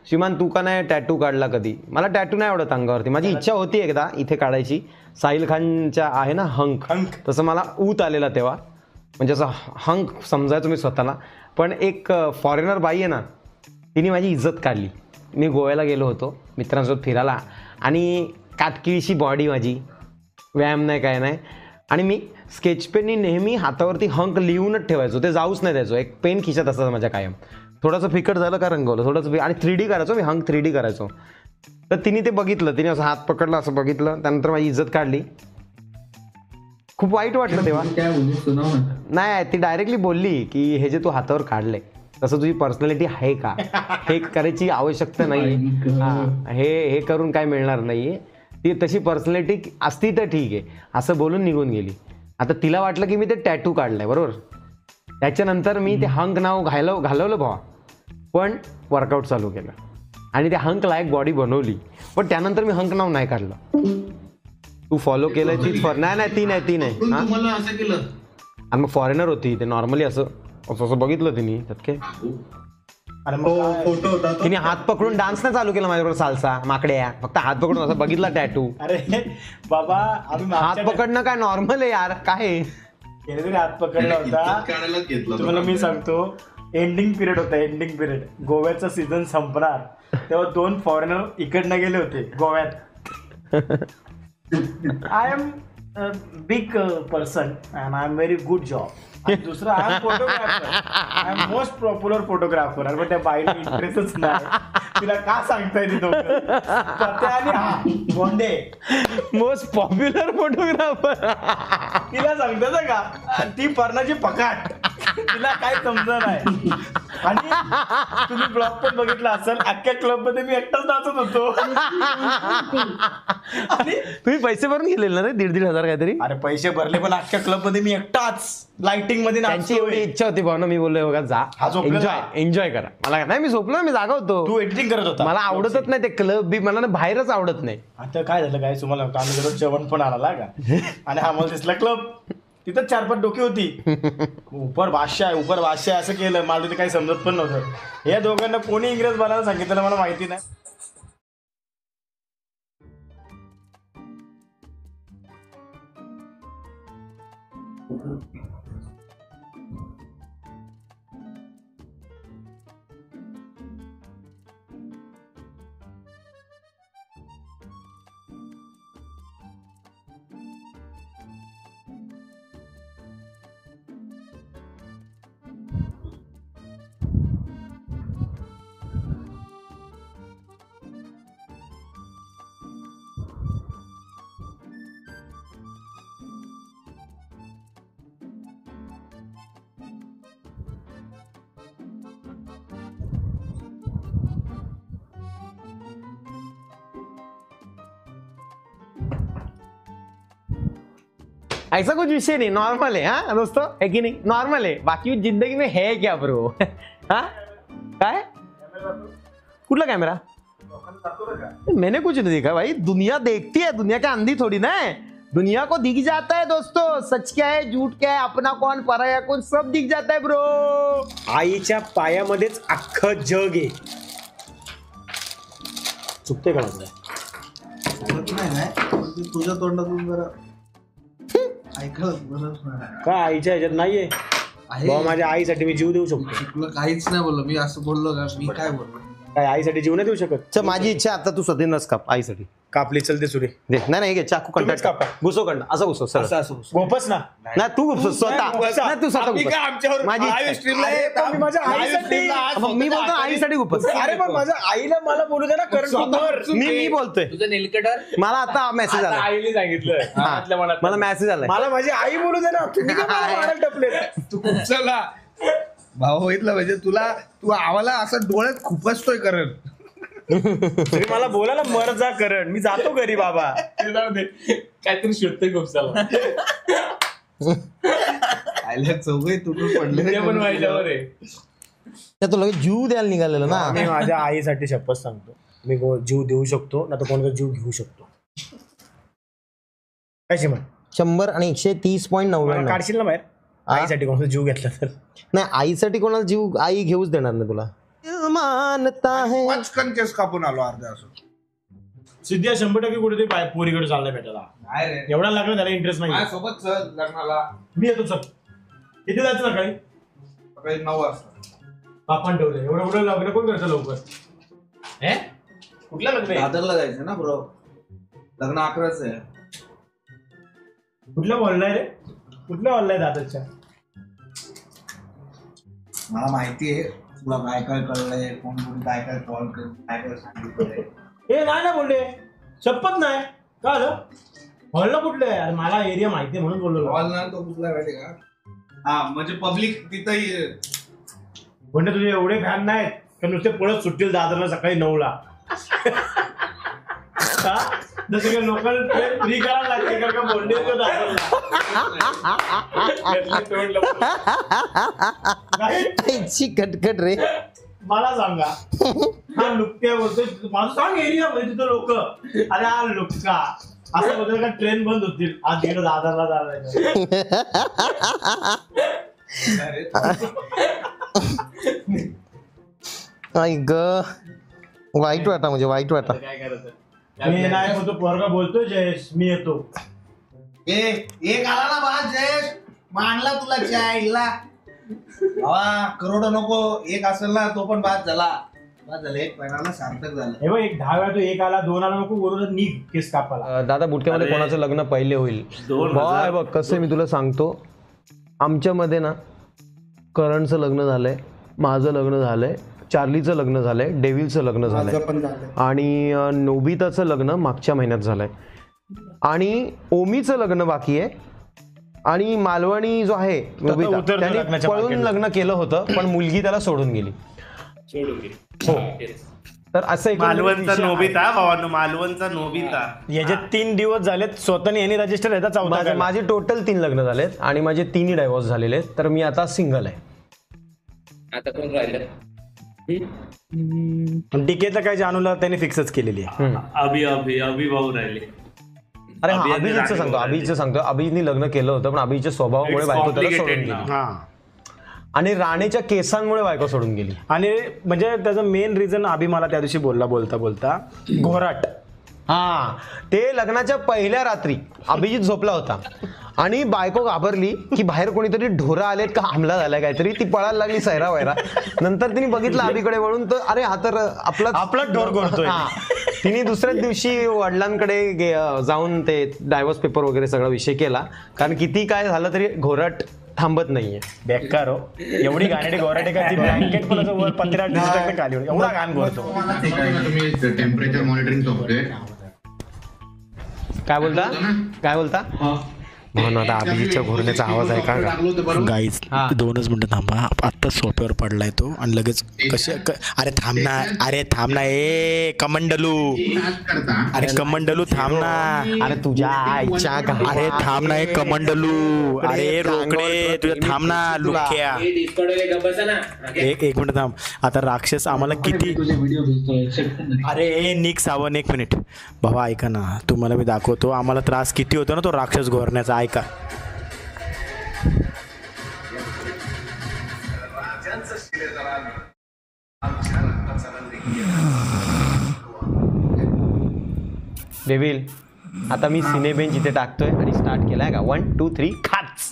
श्रीमान तू का नाही टॅटू काढला कधी? मला टॅटू नाही आवडत अंगावरती. माझी इच्छा होती एकदा इथे काढायची. साहिल खानच्या आहे ना हंक, तसं मला ऊत आलेला तेव्हा, म्हणजे असं हंक समजायचो मी स्वतःला. पण एक फॉरेनर बाई आहे ना, तिने माझी इज्जत काढली. मी गोव्याला गेलो होतो मित्रांसोबत फिरायला आणि काटकिळीशी बॉडी माझी, व्यायाम नाही काय नाही, आणि मी स्केच पेननी नेहमी हातावरती हंक लिहूनच ठेवायचो, ते जाऊच नाही द्यायचो. एक पेन खिशात असायचं माझ्या कायम. थोडंसं फिकट झालं का रंगवलं थोडंसं, आणि 3D करायचो मी, हंक 3D करायचो. तर तिने ते बघितलं, तिने असं हात पकडला, असं बघितलं, त्यानंतर माझी इज्जत काढली. खूप वाईट वाटलं तेव्हा. नाही, ती डायरेक्टली बोलली की हे जे तू हातावर काढलंय तसं तुझी पर्सनॅलिटी आहे का? हे करायची आवश्यकता नाही, हे करून काय मिळणार नाहीये. ती तशी पर्सनॅलिटी असती तर ठीक आहे, असं बोलून निघून गेली. आता तिला वाटलं की मी ते टॅटू काढलंय, बरोबर. त्याच्यानंतर मी ते हंक नाव घालवलं भावा, पण वर्कआउट चालू केलं आणि ते हंक लायक बॉडी बनवली. पण त्यानंतर मी हंक नाव नाही काढलं. तू फॉलो केलंय तीच नाही ती नाही आणि मग फॉरेनर होती, ते नॉर्मली असं असं बघितलं तिने, त्यात काय. तिने हात पकडून डान्स नाही चालू केला माझ्याबरोबर, सालसा माकड्या, फक्त हात पकडून असं बघितला टॅटू. अरे बाबा, हात पकडणं काय नॉर्मल आहे यार, काय हात पकडला होता तुम्हाला मी सांगतो. एंडिंग पिरियड होता, एंडिंग पिरियड, गोव्याचा सीझन संपणार तेव्हा 2 फॉरेनर इकडनं गेले होते गोव्यात. I am big person and I am very good job. दुसरं I am photographer, I am most popular photographer. अरे पण त्या बाईला इंटरेस्टच नाही, तिला का सांगताय ती बोंडे मोस्ट पॉप्युलर फोटोग्राफर, तिला सांगतात का? ती पर्णाची पकाट, तिला काय समजत नाही. आणि तुम्ही ब्लॉग पण बघितला असेल, अख्ख्या क्लब मध्ये मी एकटाच नाचत होतो. आणि तुम्ही पैसे भरून गेलेले ना रे, 1,500 काहीतरी? अरे पैसे भरले, पण अख्ख्या क्लब मध्ये मी एकटाच लाइटिंग मध्ये त्यांची एवढी इच्छा होती भावना, मी बोललो बघा जा एन्जॉय करा. मला नाही, मी झोपलो, मी जागा होतो. तू एडिटिंग करत होता. मला आवडतच नाही ते क्लब बी, मला बाहेरच आवडत नाही. आता काय झालं काय तुम्हाला, आम्ही गेलो जेवण पण आला का, आणि आम्हाला दिसला क्लब, तिथं 4-5 डोकी होती. उपर भाषा आहे असं केलं, मला तिथे काही समजत पण नव्हतं. या दोघांना कोणी इंग्रज बनायला सांगितलं मला माहिती नाही. ऐसा कुछ विषय नहीं, नॉर्मल है. हाँ दोस्तों, है कि नहीं? नॉर्मल है. बाकी जिंदगी में है क्या ब्रो? हाँ काय कुठला कॅमेरा? मैंने कुछ नहीं देखा भाई, दुनिया देखती है, दुनिया क्या अंधी थोड़ी ना है. दुनिया को दिख जाता है दोस्तों, सच क्या है झूठ क्या है, अपना कौन पराया कौन, सब दिख जाता है ब्रो. आईच्या पायामध्येच अख्खं जग आहे. चुकते का तुझ्या तोंडातून जरा ऐकलं का? आईच्या ह्याच्यात नाहीये भाऊ, माझ्या आईसाठी मी जीव देऊ शकतो. तुला काहीच नाही बोललो मी, असं बोललो का? मी काय बोललो? काय आईसाठी जीव नाही देऊ शकत? माझी इच्छा आता तू सध्या नस काप आईसाठी. कापली चलते सुरे. नाही घे चाकू कंटाट कापा, घुसो कंड असं घुसो सर, गोपस ना. नाही तू घुसो स्वतः, नाही तू स्वतः घुपस. माझी मी बोलतो आईसाठी घुपस. अरे पण माझ्या आईला मला बोलू दे ना, करण मी बोलतोय. तुझं नेलकटर मला आता मेसेज आला, आईने सांगितलं मला मेसेज आलाय. मला माझी आई बोलू दे ना, तुम्ही का मला मारायला टपले? तू चला भाऊ बघितलं म्हणजे तुला, तू आम्हाला असं डोळ्यात खुपसतोय करण. तुम्ही मला बोला ना, मर जा करण, मी जातो घरी बाबा. काहीतरी शोधतोय खूप आयला चौघही तुटून पडले पण माझ्यावर आहे. तो लगेच जीव द्यायला निघालेला ना. मी माझ्या आईसाठी शपथ सांगतो, मी जीव देऊ शकतो ना, तर कोणाचा जीव घेऊ शकतो. काय म्हण 100 आणि 130.99 काढशील ना बाहेर आईसाठी कोणाचा जीव घेतला तर? नाही, आईसाठी कोणाला जीव आई घेऊच देणार नाही तुला. मानता है. पचकन केस कापून आलो अर्ध्या असं. सिद्धिया 100% कुठेतरी पोरीकडे चाललाय भेटायला. नाही रे, एवढा लागला त्याला इंटरेस्ट नाही. माझ्यासोबत चल लग्नाला. मी येतो चल. किती जायचं सकाळी? सकाळी 9 वाजता. बापान ठेवलं एवढं लग्न कोण करतं लवकर? कुठलं लग्न आहे? दादरला जायचं ना ब्रो. लग्न 11च आहे. कुठलं बोललाय रे? कुठलं बोललाय दादरच्या? मला माहिती आहे तुला काय काय कळलंय, कोण कोणी काय काय कॉल कर काय काय सांगितलंय. ए नाही बोलले, शपथ नाही. का झालं? हॉलला कुठलं आहे? अरे मला एरिया माहिती म्हणून बोललो. कॉल ना तो कुठला माहिती का? हा म्हणजे पब्लिक तिथंही. म्हणजे तुझे एवढे फॅन नाहीत का नुसते पळत सुटतील दादरला सकाळी 9ला? जसं काही लोकल ट्रेन फ्री करायला लागते का बोलले दादरला? कटकट रे. मला सांगा हा लुक्या बोलतोय माझं सांग एरिया म्हणजे तिथं लोक. अरे हा लुक्का असं बोलतो का ट्रेन बंद होतील आज गेलो दादरला जायचं. आई ग वाईट वाटा म्हणजे वाईट वाटा. काय करायचं? मी नाही बोलतो पोरगा बोलतोय जयेश मी येतो. एक आला ना बा जयेश, मांडला तुला चायला. करोडो नको, एक असेल ना तो पण बाद झाला. एक महिन्याला सार्थक झालं. हे बघ एक 10 वेळा तो एक आला 2 आला नको बरोबर निघ केस कापाला. दादा बुटक्यामध्ये कोणाचं लग्न पहिले होईल? बाय बघ कसं मी तुला सांगतो. आमच्यामध्ये ना करणचं लग्न झालंय, माझं लग्न झालंय, चार्लीचं लग्न झालंय, डेव्हिलचं लग्न झालंय आणि नोबिताचं लग्न मागच्या महिन्यात झालंय आणि ओमीचं लग्न बाकी आहे आणि मालवणी जो आहे नोबिता त्याने पळून लग्न केलं होतं पण मुलगी त्याला सोडून गेली. हो तर असं एक मालवणचा नोबिता भावानो, मालवणचा नोबिता. याचे 3 दिवस झालेत स्वतःने यांनी रजिस्टर याचा 4था. माझे टोटल 3 लग्न झालेत आणि माझे 3ही डायव्हॉर्स झालेले आहेत. तर मी आता सिंगल आहे. आता कोण राहिलं? टिकेतला काय जानूला त्याने फिक्सच केलेली आहे. अभि भाऊ राहिले. अरे हा अभिजीतचं सांगतो अभिजीतने लग्न केलं होतं पण अभिजीतच्या स्वभावामुळे बायको त्याला सोडून गेली आणि राणेच्या केसांमुळे बायको सोडून गेली. आणि म्हणजे त्याचं मेन रिझन अभि मला त्या दिवशी बोलता घोराट. हा ते लग्नाच्या पहिल्या रात्री अभिजित झोपला होता आणि बायको घाबरली की बाहेर कोणीतरी ढोरं आलेत का हमला झालाय काहीतरी. ती पळायला लागली सैरा वैरा. नंतर तिने बघितलं अभिकडे वळून तर अरे हा तर आपला ढोर घोरतोय. तिने दुसऱ्याच दिवशी वडिलांकडे जाऊन ते डायव्हर्स पेपर वगैरे सगळा विषय केला कारण किती काय झालं तरी घोराट थांबत नाहीये. बेकार हो एवढी गाण्याची घोराटे का ती ब्लँकेट पण वर 15 खाली एवढा गाण घोरतो. Temperature monitoring software. काय बोलता म्हणून आता अभिजीतच्या घोरण्याचा आवाज आहे का गाईज 2च मिनिटं थांबा. आत्ता सोफ्यावर पडलाय तो आणि लगेच अरे थांब ना ए कमंडलू. अरे कमंडलू थांब ना. अरे तुझ्या आईच्या अरे थांब ना ए कमंडलू. अरे रोकडे तुझ्या थांब ना लुक्या. एक मिनिट थांब. आता राक्षस आम्हाला किती. अरे निक सावंत 1 मिनिट बाबा ऐका ना. तुम्हाला मी दाखवतो आम्हाला त्रास किती होतो ना तो राक्षस घोरण्याचा. ऐका डेव्हिल आता मी सिनेबेंच इथे टाकतोय आणि स्टार्ट केलाय का 1 2 3 खाच.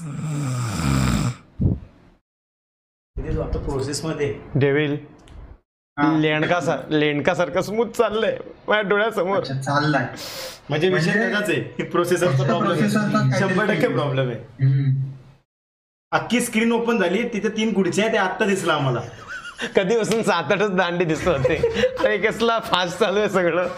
प्रोसेस मध्ये डेव्हिल लेंडकासारखं स्मूथ चाललंय माझ्या डोळ्यासमोर. चाललाय म्हणजे विषय त्याचाच आहे. प्रोसेसरचा प्रॉब्लेम 100% प्रॉब्लेम आहे. अख्खी स्क्रीन ओपन झाली तिथे 3 खुर्च्या आहेत ते आत्ता दिसलं आम्हाला. कधीपासून 7-8च दांडे दिसत होते. अरे कसला फास्ट चालू आहे सगळं.